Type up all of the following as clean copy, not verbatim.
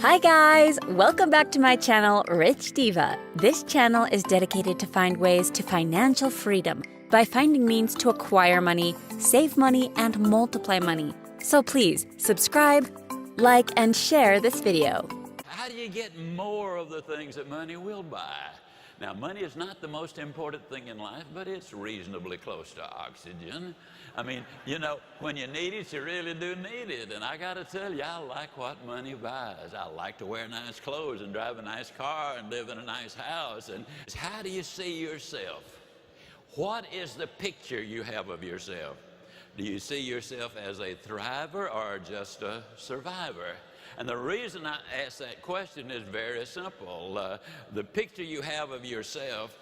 Hi guys! Welcome back to my channel, Rich Diva. This channel is dedicated to find ways to financial freedom by finding means to acquire money, save money, and multiply money. So please subscribe, like, and share this video. How do you get more of the things that money will buy? Now, money is not the most important thing in life, but it's reasonably close to oxygen. I mean, you know, when you need it, you really do need it. And I got to tell you, I like what money buys. I like to wear nice clothes and drive a nice car and live in a nice house. And how do you see yourself? What is the picture you have of yourself? Do you see yourself as a thriver or just a survivor? And the reason I ask that question is very simple. The picture you have of yourself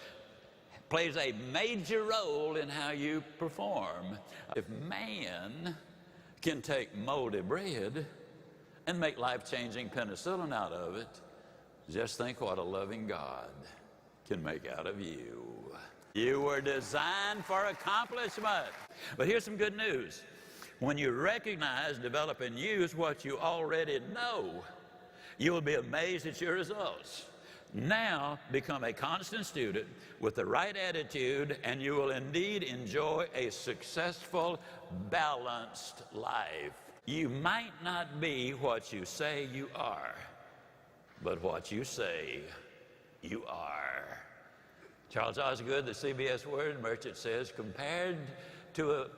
plays a major role in how you perform. If man can take moldy bread and make life-changing penicillin out of it, just think what a loving God can make out of you. You were designed for accomplishment. But here's some good news. When you recognize, develop, and use what you already know, you will be amazed at your results. Now become a constant student with the right attitude, and you will indeed enjoy a successful, balanced life. You might not be what you say you are, but what you say you are. Charles Osgood, the CBS word merchant, says, compared to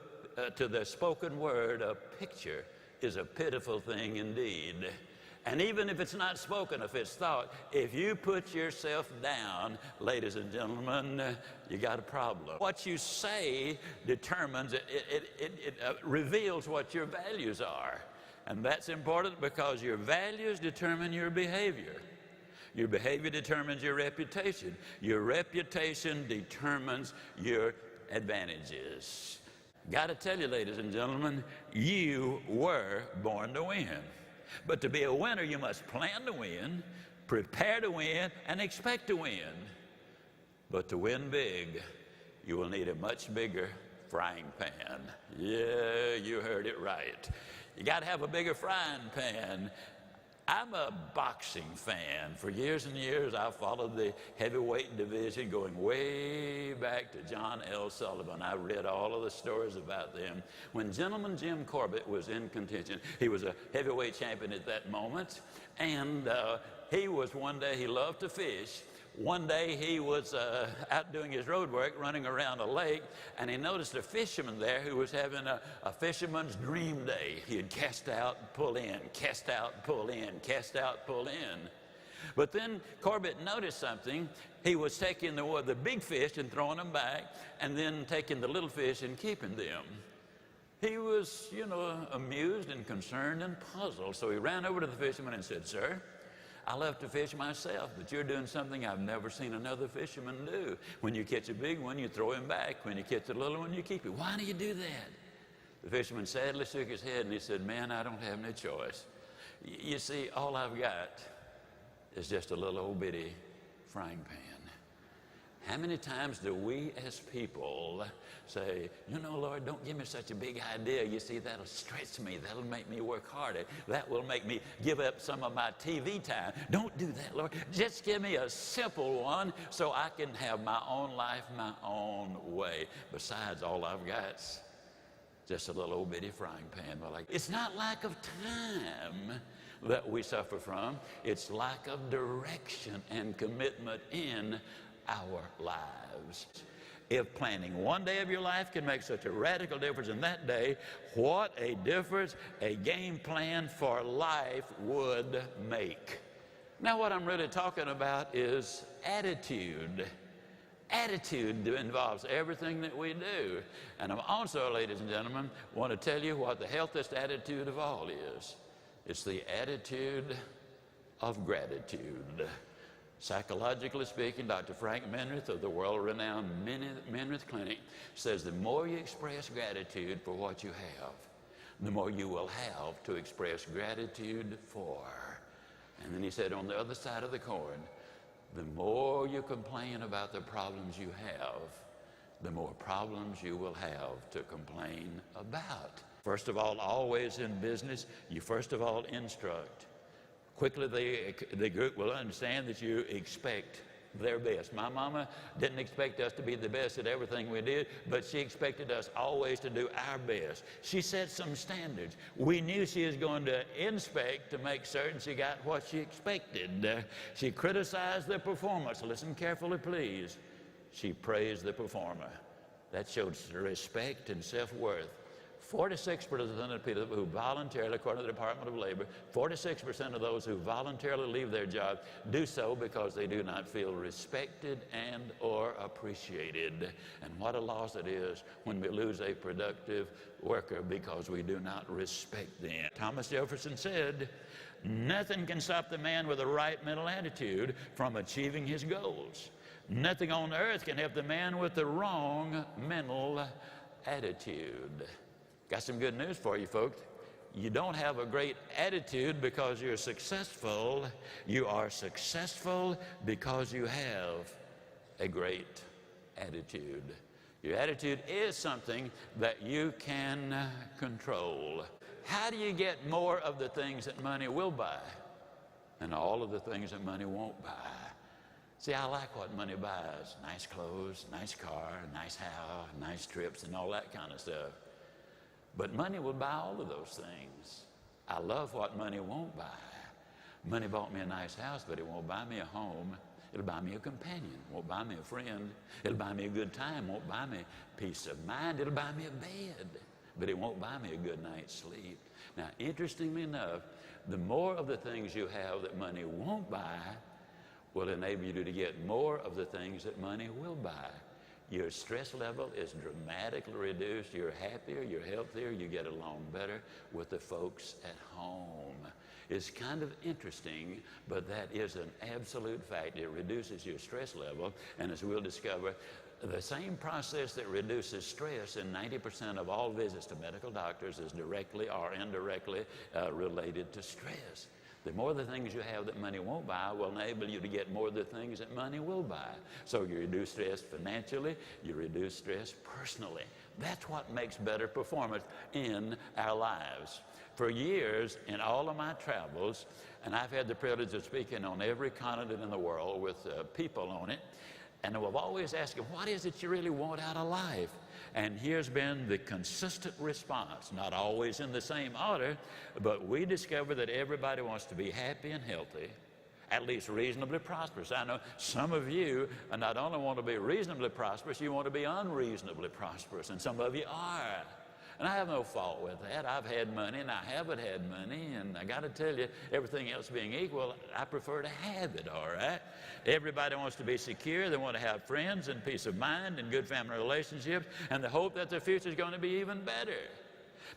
the spoken word, a picture is a pitiful thing indeed. And even if it's not spoken, if it's thought, if you put yourself down, ladies and gentlemen, you got a problem. What you say determines, it reveals what your values are. And that's important because your values determine your behavior. Your behavior determines your reputation. Your reputation determines your advantages. Got to tell you, ladies and gentlemen, you were born to win. But to be a winner, you must plan to win, prepare to win, and expect to win. But to win big, you will need a much bigger frying pan. Yeah, you heard it right. You got to have a bigger frying pan. I'm a boxing fan. For years and years, I followed the heavyweight division going way back to John L. Sullivan. I read all of the stories about them. When Gentleman Jim Corbett was in contention, he was a heavyweight champion at that moment, and one day he loved to fish. One day he was out doing his road work, running around a lake, and he noticed a fisherman there who was having a fisherman's dream day. He'd cast out, pull in, cast out, pull in, cast out, pull in. But then Corbett noticed something. He was taking the big fish and throwing them back, and then taking the little fish and keeping them. He was, amused and concerned and puzzled. So he ran over to the fisherman and said, "Sir, I love to fish myself, but you're doing something I've never seen another fisherman do. When you catch a big one, you throw him back. When you catch a little one, you keep it. Why do you do that?" The fisherman sadly shook his head and he said, "Man, I don't have no choice. You see, all I've got is just a little old bitty frying pan." How many times do we as people say, "Lord, don't give me such a big idea. You see, that'll stretch me. That'll make me work harder. That will make me give up some of my TV time. Don't do that, Lord. Just give me a simple one so I can have my own life, my own way. Besides, all I've got's just a little old bitty frying pan." Well, it's not lack of time that we suffer from. It's lack of direction and commitment in our lives. If planning one day of your life can make such a radical difference in that day, what a difference a game plan for life would make. Now, what I'm really talking about is attitude. Attitude involves everything that we do. And I'm also, ladies and gentlemen, want to tell you what the healthiest attitude of all is. It's the attitude of gratitude. Psychologically speaking, Dr. Frank Menrith of the world-renowned Menrith Clinic says the more you express gratitude for what you have, the more you will have to express gratitude for. And then he said, on the other side of the coin, the more you complain about the problems you have, the more problems you will have to complain about. First of all, always in business, you first of all instruct. quickly the group will understand that you expect their best. My mama didn't expect us to be the best at everything we did, but she expected us always to do our best. She set some standards. We knew she was going to inspect to make certain she got what she expected. She criticized the performance. Listen carefully, please. She praised the performer. That showed respect and self-worth. 46% of the people who voluntarily, according to the Department of Labor, 46% of those who voluntarily leave their job do so because they do not feel respected and or appreciated. And what a loss it is when we lose a productive worker because we do not respect them. Thomas Jefferson said, "Nothing can stop the man with the right mental attitude from achieving his goals. Nothing on earth can help the man with the wrong mental attitude." Got some good news for you, folks. You don't have a great attitude because you're successful. You are successful because you have a great attitude. Your attitude is something that you can control. How do you get more of the things that money will buy and all of the things that money won't buy? See, I like what money buys. Nice clothes, nice car, nice house, nice trips, and all that kind of stuff. But money will buy all of those things. I love what money won't buy. Money bought me a nice house, but it won't buy me a home. It'll buy me a companion, won't buy me a friend. It'll buy me a good time, won't buy me peace of mind. It'll buy me a bed, but it won't buy me a good night's sleep. Now, interestingly enough, the more of the things you have that money won't buy will enable you to get more of the things that money will buy. Your stress level is dramatically reduced. You're happier, you're healthier, you get along better with the folks at home. It's kind of interesting, but that is an absolute fact. It reduces your stress level, and as we'll discover, the same process that reduces stress in 90% of all visits to medical doctors is directly or indirectly related to stress. The more the things you have that money won't buy will enable you to get more of the things that money will buy. So you reduce stress financially, you reduce stress personally. That's what makes better performance in our lives. For years, in all of my travels, and I've had the privilege of speaking on every continent in the world with people on it, and I've always asked them, what is it you really want out of life? And here's been the consistent response, not always in the same order, but we discovered that everybody wants to be happy and healthy, at least reasonably prosperous. I know some of you not only want to be reasonably prosperous, you want to be unreasonably prosperous, and some of you are. And I have no fault with that. I've had money and I haven't had money, and I got to tell you, everything else being equal, I prefer to have it, all right? Everybody wants to be secure. They want to have friends and peace of mind and good family relationships and the hope that the future is going to be even better.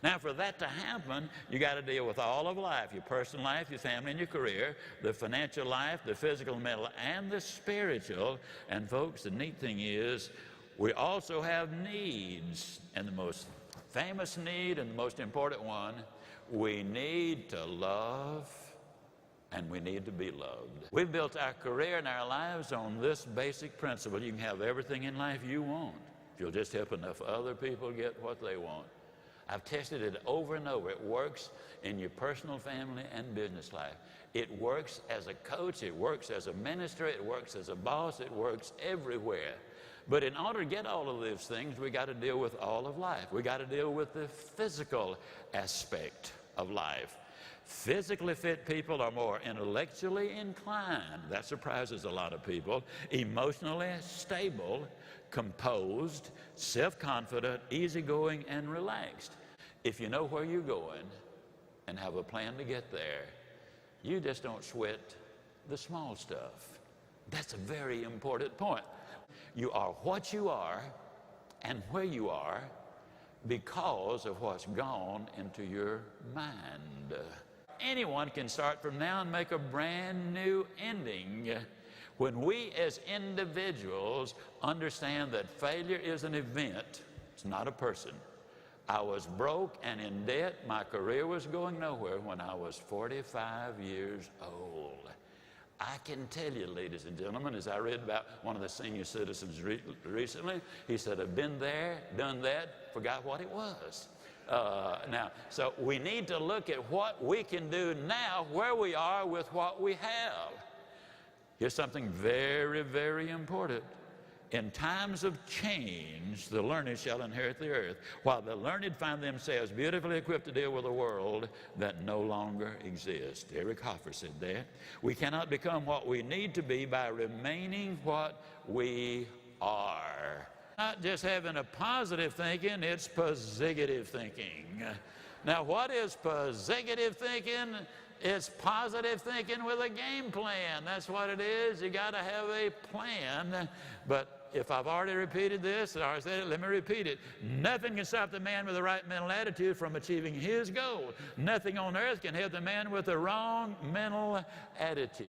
Now, for that to happen, you got to deal with all of life, your personal life, your family, and your career, the financial life, the physical, mental, and the spiritual. And folks, the neat thing is we also have needs, and the most famous need and the most important one, we need to love and we need to be loved. We've built our career and our lives on this basic principle. You can have everything in life you want if you'll just help enough other people get what they want. I've tested it over and over. It works in your personal, family, and business life. It works as a coach, it works as a minister, it works as a boss, it works everywhere. But in order to get all of those things, we got to deal with all of life. We got to deal with the physical aspect of life. Physically fit people are more intellectually inclined. That surprises a lot of people. Emotionally stable, composed, self-confident, easygoing, and relaxed. If you know where you're going and have a plan to get there, you just don't sweat the small stuff. That's a very important point. You are what you are and where you are because of what's gone into your mind. Anyone can start from now and make a brand new ending. When we as individuals understand that failure is an event, it's not a person. I was broke and in debt. My career was going nowhere when I was 45 years old. I can tell you, ladies and gentlemen, as I read about one of the senior citizens recently, he said, I've been there, done that, forgot what it was. So we need to look at what we can do now, where we are with what we have. Here's something very, very important. In times of change, the learned shall inherit the earth, while the learned find themselves beautifully equipped to deal with a world that no longer exists. Eric Hoffer said that. We cannot become what we need to be by remaining what we are. Not just having a positive thinking, it's positive thinking. Now, what is positive thinking? It's positive thinking with a game plan. That's what it is. You got to have a plan. But if I've already repeated this, or I said it, let me repeat it. Nothing can stop the man with the right mental attitude from achieving his goal. Nothing on earth can help the man with the wrong mental attitude.